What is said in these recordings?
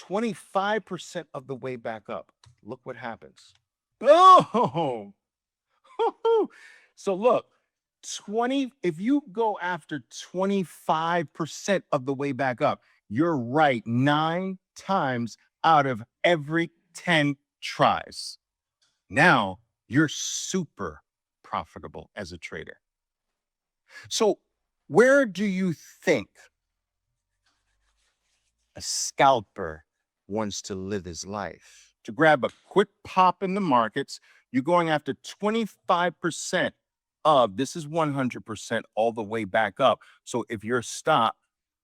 25% of the way back up. Look what happens. Boom! So look, if you go after 25% of the way back up, you're right 9 times out of every 10 tries. Now you're super profitable as a trader. So, where do you think a scalper wants to live his life? To grab a quick pop in the markets, you're going after 25% of this is 100% all the way back up. So, if your stop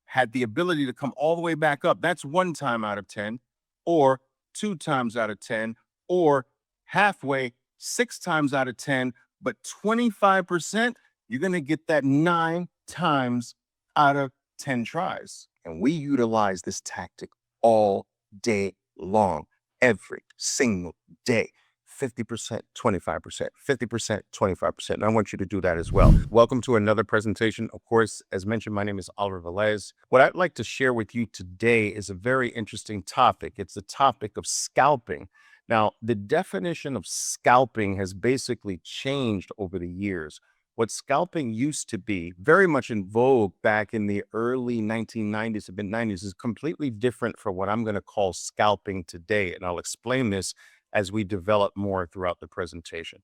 had the ability to come all the way back up, that's 1 time out of 10, or 2 times out of 10, or halfway, 6 times out of 10. But 25%, you're going to get that 9 times out of 10 tries. And we utilize this tactic all day long, every single day. 50%, 25%, 50%, 25%. And I want you to do that as well. Welcome to another presentation. Of course, as mentioned, my name is Oliver Velez. What I'd like to share with you today is a very interesting topic. It's the topic of scalping. Now, the definition of scalping has basically changed over the years. What scalping used to be, very much in vogue back in the early 1990s and mid-90s, is completely different from what I'm going to call scalping today. And I'll explain this as we develop more throughout the presentation.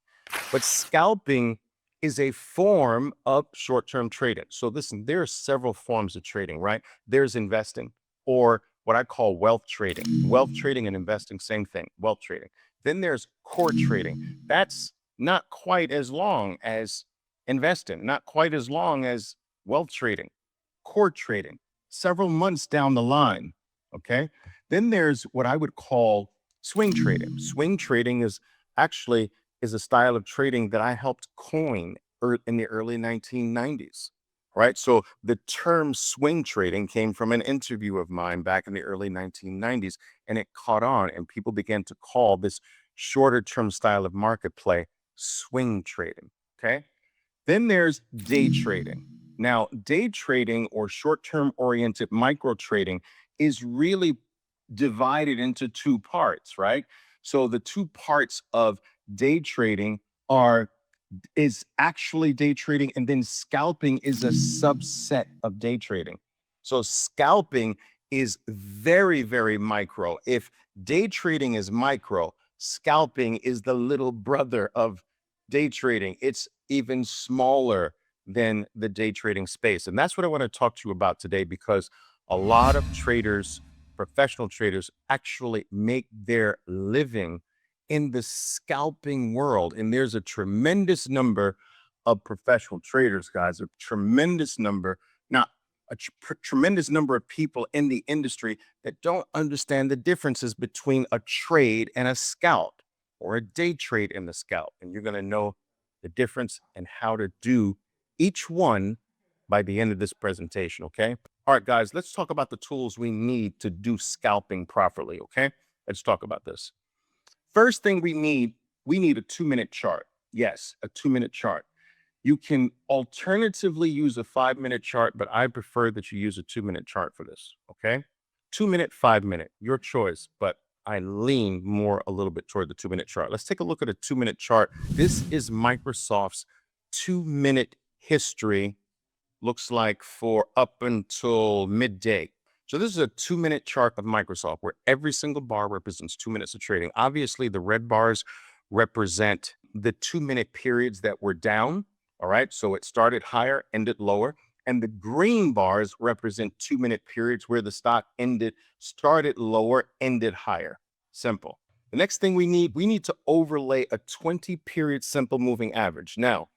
But scalping is a form of short-term trading. So listen, there are several forms of trading, right? There's investing, or what I call wealth trading. Wealth trading and investing, same thing, wealth trading. Then there's core trading. That's not quite as long as investing, not quite as long as wealth trading. Core trading, several months down the line, okay? Then there's what I would call swing trading. Swing trading is a style of trading that I helped coin in the early 1990s, right? So the term swing trading came from an interview of mine back in the early 1990s, and it caught on, and people began to call this shorter term style of market play swing trading, okay? Then there's day trading. Now, day trading or short-term oriented micro trading is really divided into two parts, right? So the two parts of day trading is actually day trading, and then scalping is a subset of day trading. So scalping is very, very micro. If day trading is micro, scalping is the little brother of day trading. It's even smaller than the day trading space. And that's what I want to talk to you about today, because a lot of traders, professional traders, actually make their living in the scalping world. And there's a tremendous number of professional traders, guys, a tremendous number, not tremendous number of people in the industry that don't understand the differences between a trade and a scalp, or a day trade and the scalp. And you're going to know the difference and how to do each one by the end of this presentation, okay? All right, guys, let's talk about the tools we need to do scalping properly, okay? Let's talk about this. First thing we need a 2-minute chart. Yes, a 2-minute chart. You can alternatively use a 5-minute chart, but I prefer that you use a 2-minute chart for this, okay? 2-minute, 5-minute, your choice, but I lean more a little bit toward the 2-minute chart. Let's take a look at a 2-minute chart. This is Microsoft's 2-minute history, looks like for up until midday. So this is a 2-minute chart of Microsoft where every single bar represents 2 minutes of trading. Obviously, the red bars represent the 2-minute periods that were down. All right, so it started higher, ended lower. And the green bars represent 2-minute periods where the stock started lower, ended higher. Simple. The next thing we need to overlay a 20-period simple moving average. Now,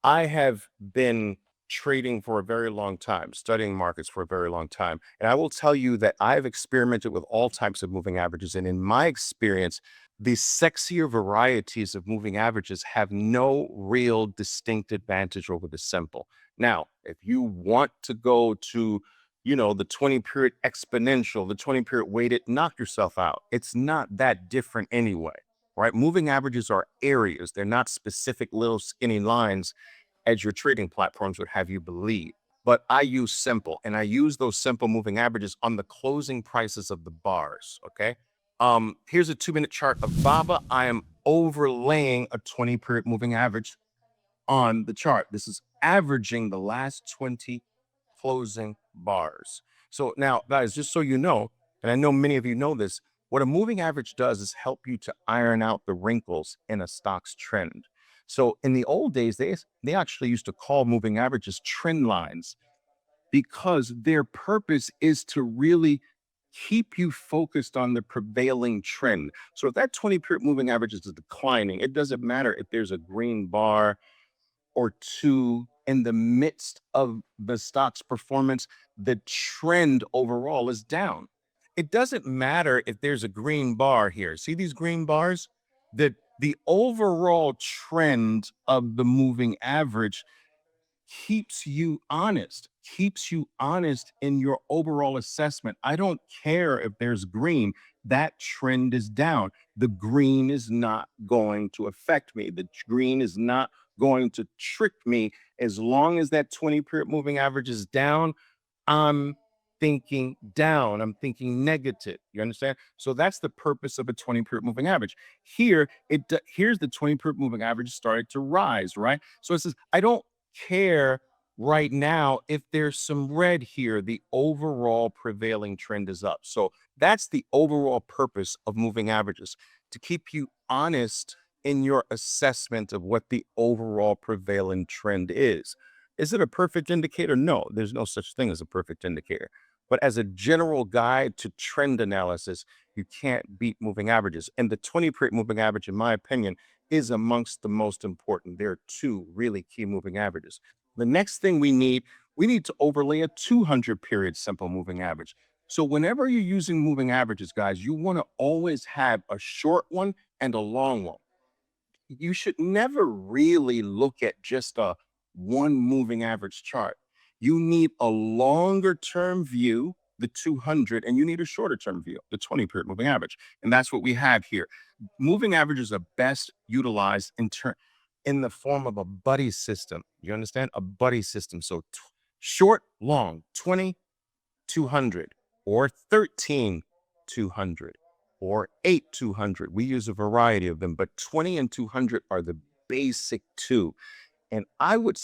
I have been trading for a very long time, studying markets for a very long time. And I will tell you that I've experimented with all types of moving averages. And in my experience, the sexier varieties of moving averages have no real distinct advantage over the simple. Now, if you want to go to, the 20-period exponential, the 20-period weighted, knock yourself out. It's not that different anyway, right? Moving averages are areas. They're not specific little skinny lines as your trading platforms would have you believe. but I use simple, and I use those simple moving averages on the closing prices of the bars. Okay. Here's a 2-minute chart of BABA. I am overlaying a 20-period moving average on the chart. This is averaging the last 20 closing bars. So now, guys, just so you know, and I know many of you know this, what a moving average does is help you to iron out the wrinkles in a stock's trend. So in the old days, they actually used to call moving averages trend lines because their purpose is to really keep you focused on the prevailing trend. So if that 20-period moving average is declining, it doesn't matter if there's a green bar or two in the midst of the stock's performance, the trend overall is down. It doesn't matter if there's a green bar here. See these green bars? The overall trend of the moving average keeps you honest in your overall assessment. I don't care if there's green, that trend is down. The green is not going to affect me. The green is not going to trick me. As long as that 20-period moving average is down, I'm thinking down. I'm thinking negative. You understand? So that's the purpose of a 20-period moving average. Here's the 20-period moving average started to rise, right? So it says, I don't care right now if there's some red here. The overall prevailing trend is up. So that's the overall purpose of moving averages, to keep you honest in your assessment of what the overall prevailing trend is. Is it a perfect indicator? No, there's no such thing as a perfect indicator. But as a general guide to trend analysis, you can't beat moving averages. And the 20-period moving average, in my opinion, is amongst the most important. There are two really key moving averages. The next thing we need to overlay a 200-period simple moving average. So whenever you're using moving averages, guys, you want to always have a short one and a long one. You should never really look at just a one moving average chart. You need a longer term view, the 200, and you need a shorter term view, the 20-period moving average. And that's what we have here. Moving averages are best utilized in the form of a buddy system. You understand? A buddy system. So short, long, 20, 200, or 13, 200, or 8, 200. We use a variety of them, but 20 and 200 are the basic two. And I would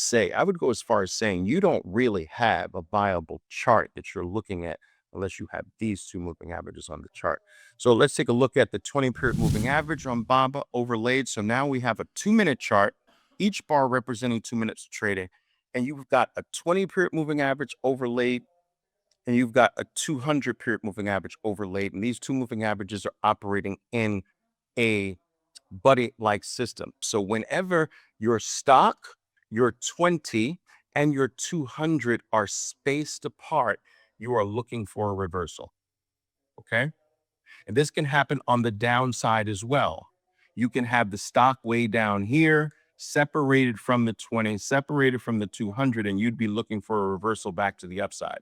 go as far as saying you don't really have a viable chart that you're looking at unless you have these two moving averages on the chart. So let's take a look at the 20-period moving average on BABA overlaid. So now we have a 2-minute chart, each bar representing 2 minutes of trading. And you've got a 20-period moving average overlaid, and you've got a 200-period moving average overlaid. And these two moving averages are operating in a buddy-like system. So whenever your stock, your 20, and your 200 are spaced apart, you are looking for a reversal. Okay. And this can happen on the downside as well. You can have the stock way down here, separated from the 20, separated from the 200, and you'd be looking for a reversal back to the upside.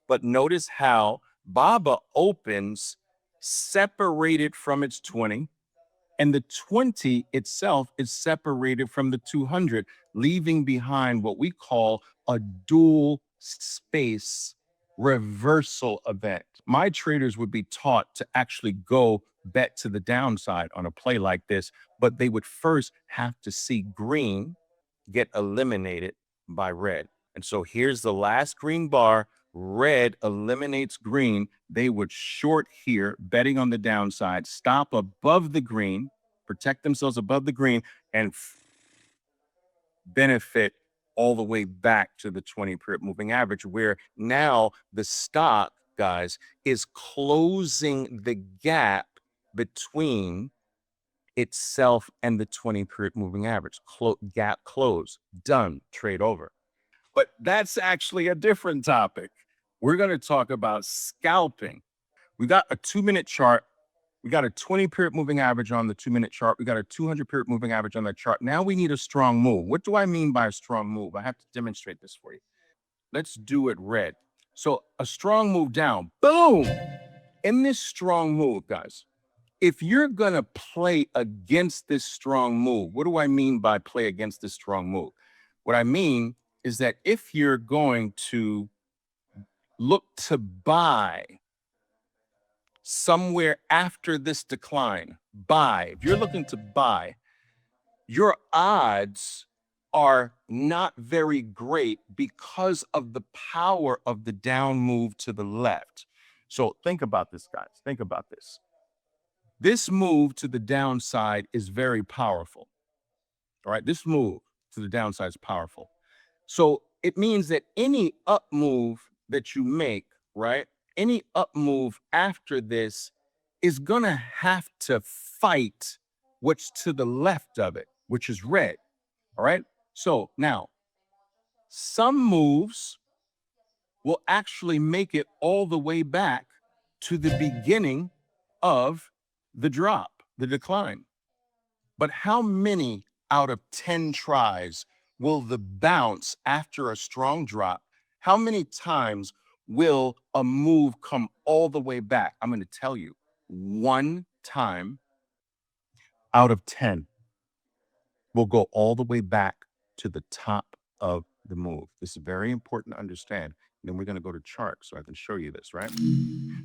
But notice how BABA opens separated from its 20, and the 20 itself is separated from the 200, leaving behind what we call a dual space reversal event. My traders would be taught to actually go bet to the downside on a play like this, but they would first have to see green get eliminated by red. And so here's the last green bar. Red eliminates green. They would short here, betting on the downside, stop above the green, protect themselves above the green, and benefit all the way back to the 20-period moving average, where now the stock, guys, is closing the gap between itself and the 20-period moving average. Gap close, done, trade over. But that's actually a different topic. We're going to talk about scalping. We got a 2-minute chart. We got a 20-period moving average on the 2-minute chart. We got a 200-period moving average on that chart. Now we need a strong move. What do I mean by a strong move? I have to demonstrate this for you. Let's do it red. So a strong move down. Boom! In this strong move, guys, if you're going to play against this strong move, what do I mean by play against this strong move? What I mean is that if you're going to look to buy somewhere after this decline, if you're looking to buy, your odds are not very great because of the power of the down move to the left. So think about this, guys. Think about this. This move to the downside is very powerful. All right. This move to the downside is powerful. So it means that any up move that you make, right? Any up move after this is going to have to fight what's to the left of it, which is red. All right. So now some moves will actually make it all the way back to the beginning of the drop, the decline. But how many out of 10 tries will the bounce after a strong drop? How many times will a move come all the way back? I'm going to tell you, one time out of 10 will go all the way back to the top of the move. This is very important to understand. And then we're going to go to charts so I can show you this, right?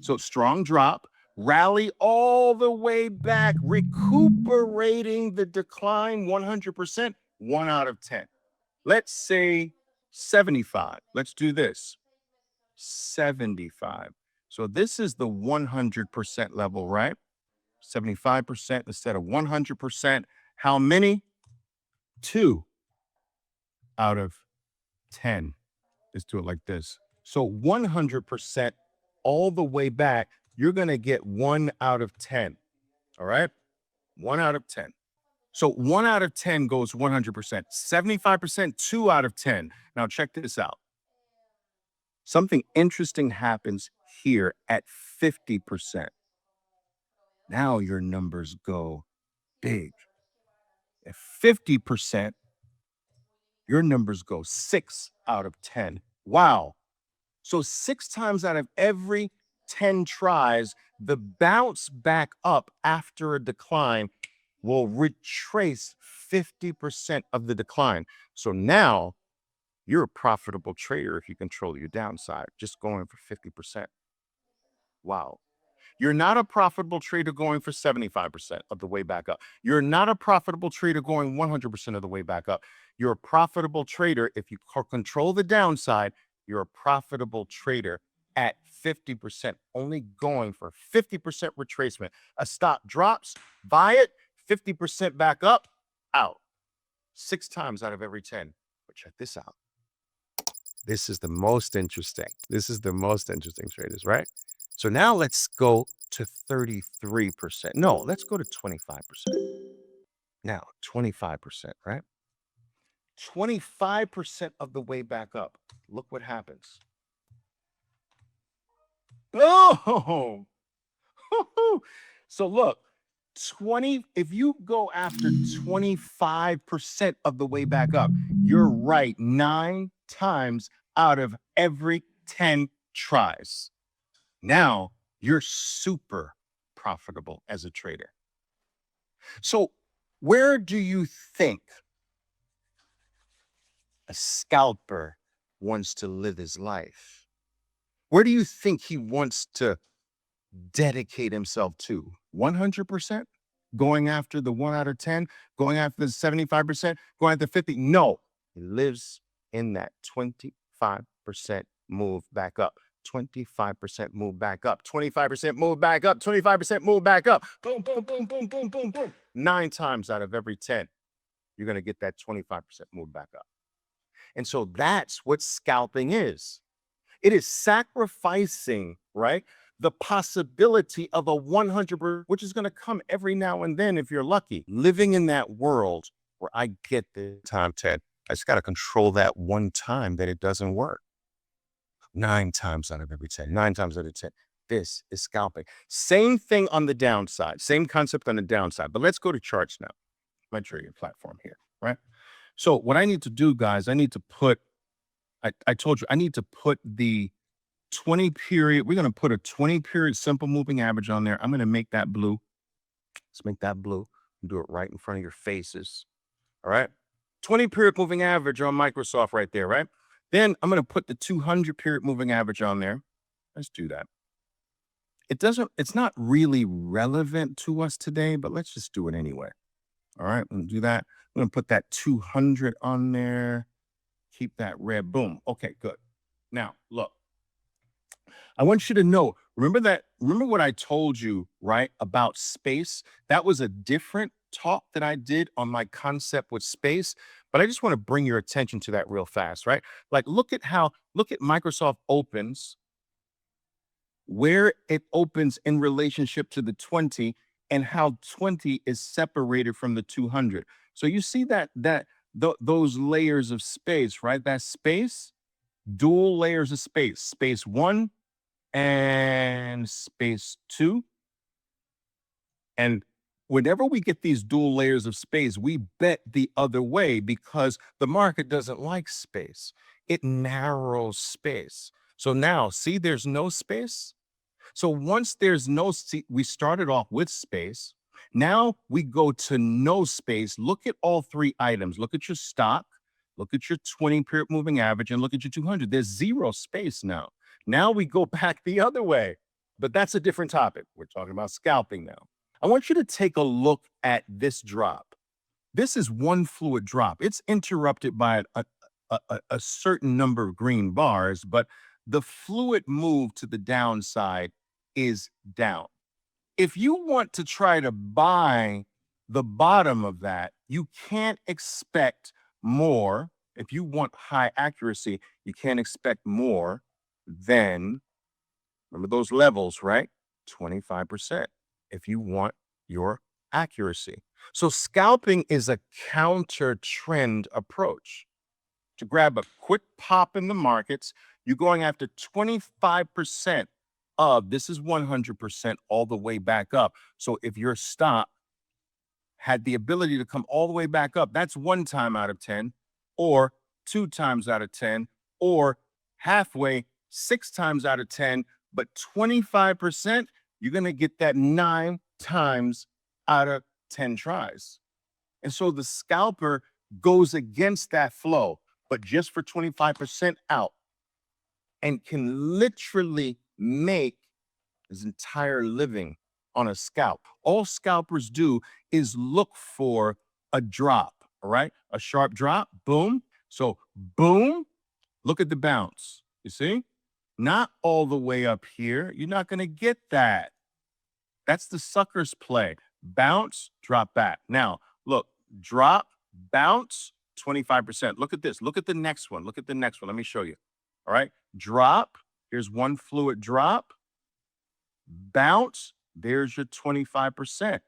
So strong drop, rally all the way back, recuperating the decline 100%, 1 out of 10. Let's say 75. Let's do this. 75. So this is the 100% level, right? 75% instead of 100%. How many? 2 out of 10. Let's do it like this. So 100% all the way back, you're going to get 1 out of 10. All right. 1 out of 10. So 1 out of 10 goes 100%. 75%, 2 out of 10. Now check this out. Something interesting happens here at 50%. Now your numbers go big. At 50%, your numbers go 6 out of 10. Wow. So 6 times out of every 10 tries, the bounce back up after a decline will retrace 50% of the decline. So now you're a profitable trader if you control your downside, just going for 50%. Wow. You're not a profitable trader going for 75% of the way back up. You're not a profitable trader going 100% of the way back up. You're a profitable trader if you control the downside. You're a profitable trader at 50%, only going for 50% retracement. A stock drops, buy it, 50% back up, out. 6 times out of every 10. But check this out. This is the most interesting. This is the most interesting, traders, right? So now let's go to 33%. No, let's go to 25%. Now, 25%, right? 25% of the way back up. Look what happens. Oh, so look, if you go after 25% of the way back up, you're right 9 times out of every 10 tries. Now you're super profitable as a trader. So where do you think a scalper wants to live his life? Where do you think he wants to dedicate himself to? 100%? Going after the 1 out of 10? Going after the 75%? Going after 50? No, he lives in that 25% move back up. 25% move back up, 25% move back up, 25% move back up. Boom, boom, boom, boom, boom, boom, boom. 9 times out of every 10, you're going to get that 25% move back up. And so that's what scalping is. It is sacrificing, right, the possibility of a 100%, which is going to come every now and then if you're lucky. Living in that world where I get the time, Ted, I just got to control that one time that it doesn't work. 9 times out of every 10, 9 times out of 10. This is scalping. Same thing on the downside, same concept on the downside. But let's go to charts now. My trading platform here, right? So what I need to do, guys, I need to put, I told you, I need to put the 20 period. We're going to put a 20 period simple moving average on there. I'm going to make that blue. Let's make that blue. Do it right in front of your faces. All right. 20 period moving average on Microsoft right there, right? Then I'm going to put the 200 period moving average on there. Let's do that. It's not really relevant to us today, but let's just do it anyway. All right, I'm going to do that. I'm going to put that 200 on there. Keep that red. Boom. Okay, good. Now, look, I want you to know, remember what I told you, right, about space? That was a different talk that I did on my concept with space, but I just want to bring your attention to that real fast, right? Like, look at Microsoft opens, where it opens in relationship to the 20 and how 20 is separated from the 200. So you see those layers of space, right? That space, dual layers of space, space 1 and space 2. And whenever we get these dual layers of space, we bet the other way because the market doesn't like space. It narrows space. So now, see, there's no space. So once there's no, see, we started off with space. Now we go to no space. Look at all three items. Look at your stock, look at your 20 period moving average, and look at your 200. There's zero space now. Now we go back the other way, but that's a different topic. We're talking about scalping now. I want you to take a look at this drop. This is one fluid drop. It's interrupted by a certain number of green bars, but the fluid move to the downside is down. If you want to try to buy the bottom of that, you can't expect more. If you want high accuracy, you can't expect more than, remember those levels, right? 25% if you want your accuracy. So scalping is a counter trend approach. To grab a quick pop in the markets, you're going after 25% of, this is 100% all the way back up. So if your stop had the ability to come all the way back up, that's 1 time out of 10, or 2 times out of 10, or halfway, 6 times out of 10, but 25%, you're going to get that 9 times out of 10 tries. And so the scalper goes against that flow, but just for 25% out, and can literally make his entire living on a scalp. All scalpers do is look for a drop, all right? A sharp drop, boom. So boom, look at the bounce, you see? Not all the way up here. You're not gonna get that. That's the sucker's play. Bounce, drop back. Now, look, drop, bounce, 25%. Look at this. Look at the next one. Look at the next one. Let me show you. All right. Drop. Here's one fluid drop. Bounce. There's your 25%.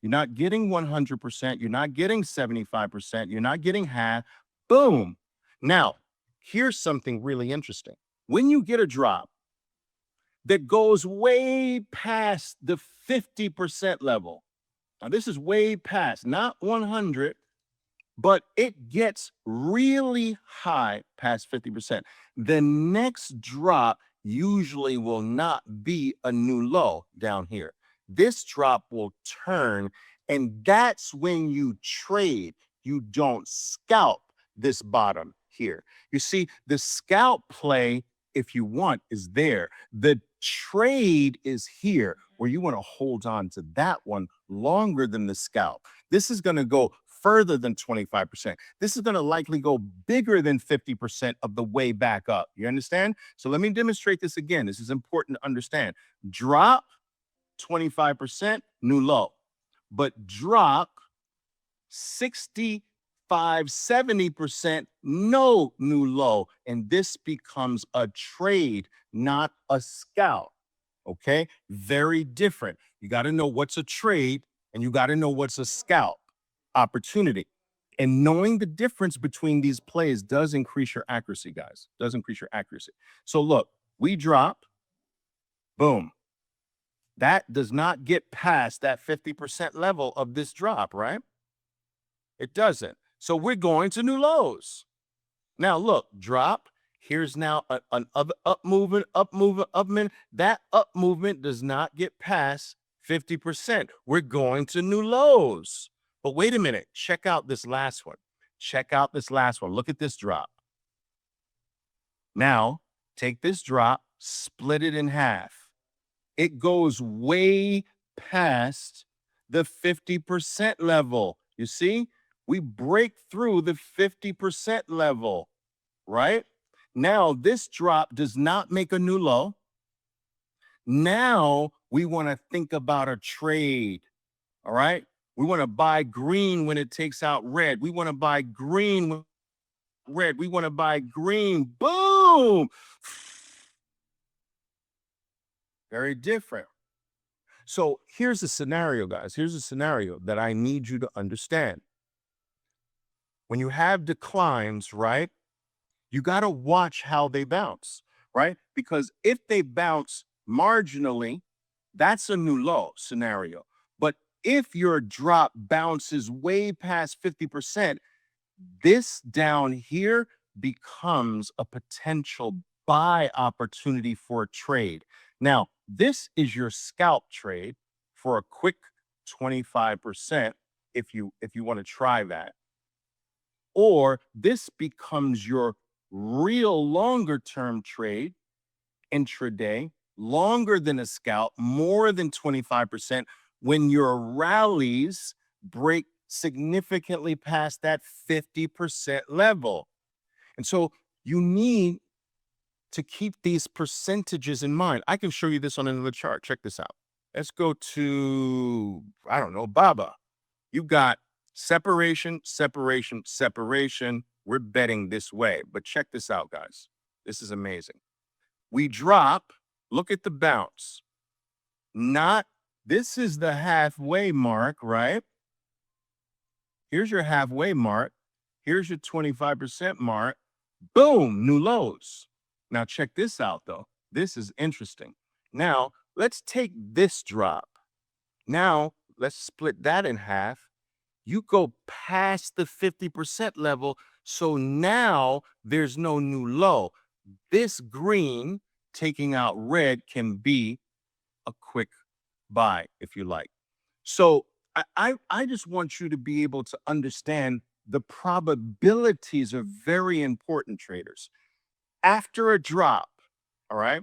You're not getting 100%. You're not getting 75%. You're not getting half. Boom. Now, here's something really interesting. When you get a drop that goes way past the 50% level, now this is way past, not 100, but it gets really high past 50%. The next drop usually will not be a new low down here. This drop will turn, and that's when you trade. You don't scalp this bottom here. You see, the scalp play, if you want, is there. The trade is here, where you want to hold on to that one longer than the scalp. This is going to go further than 25%. This is going to likely go bigger than 50% of the way back up. You understand? So let me demonstrate this again. This is important to understand. Drop 25%, new low. But drop 65, 70%, no new low. And this becomes a trade, not a scalp. Okay? Very different. You got to know what's a trade and you got to know what's a scalp opportunity. And knowing the difference between these plays does increase your accuracy, guys. Does increase your accuracy. So look, we drop, boom. That does not get past that 50% level of this drop, right? It doesn't. So we're going to new lows. Now look, drop. Here's now an up movement, up movement, up movement. That up movement does not get past 50%. We're going to new lows. But wait a minute, check out this last one. Check out this last one. Look at this drop. Now, take this drop, split it in half. It goes way past the 50% level. You see, we break through the 50% level, right? Now, this drop does not make a new low. Now, we want to think about a trade, all right? We want to buy green when it takes out red. We want to buy green when red. We want to buy green. Boom! Very different. So here's a scenario, guys. Here's a scenario that I need you to understand. When you have declines, right, you got to watch how they bounce, right? Because if they bounce marginally, that's a new low scenario. But if your drop bounces way past 50%, this down here becomes a potential buy opportunity for a trade. Now, this is your scalp trade for a quick 25% if you want to try that. Or this becomes your real longer term trade intraday, longer than a scalp, more than 25% when your rallies break significantly past that 50% level. And so you need to keep these percentages in mind. I can show you this on another chart. Check this out. Let's go to, I don't know, Baba. You've got separation, separation, separation. We're betting this way. But check this out, guys. This is amazing. We drop, look at the bounce. This is the halfway mark, right? Here's your halfway mark. Here's your 25% mark. Boom, new lows. Now check this out, though. This is interesting. Now, let's take this drop. Now, let's split that in half. You go past the 50% level, so now there's no new low. This green taking out red can be a quick buy, if you like. So I just want you to be able to understand the probabilities are very important, traders. After a drop, all right,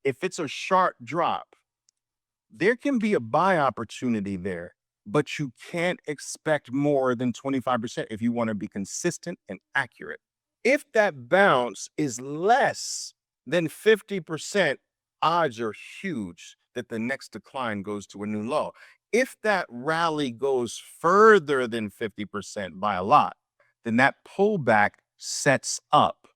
if it's a sharp drop, there can be a buy opportunity there, but you can't expect more than 25% if you want to be consistent and accurate. If that bounce is less than 50%, odds are huge that the next decline goes to a new low. If that rally goes further than 50% by a lot, then that pullback sets up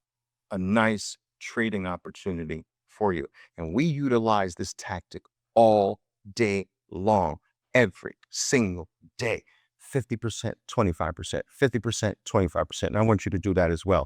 a nice trading opportunity for you. And we utilize this tactic all day long, every single day. 50%, 25%, 50%, 25%. And I want you to do that as well.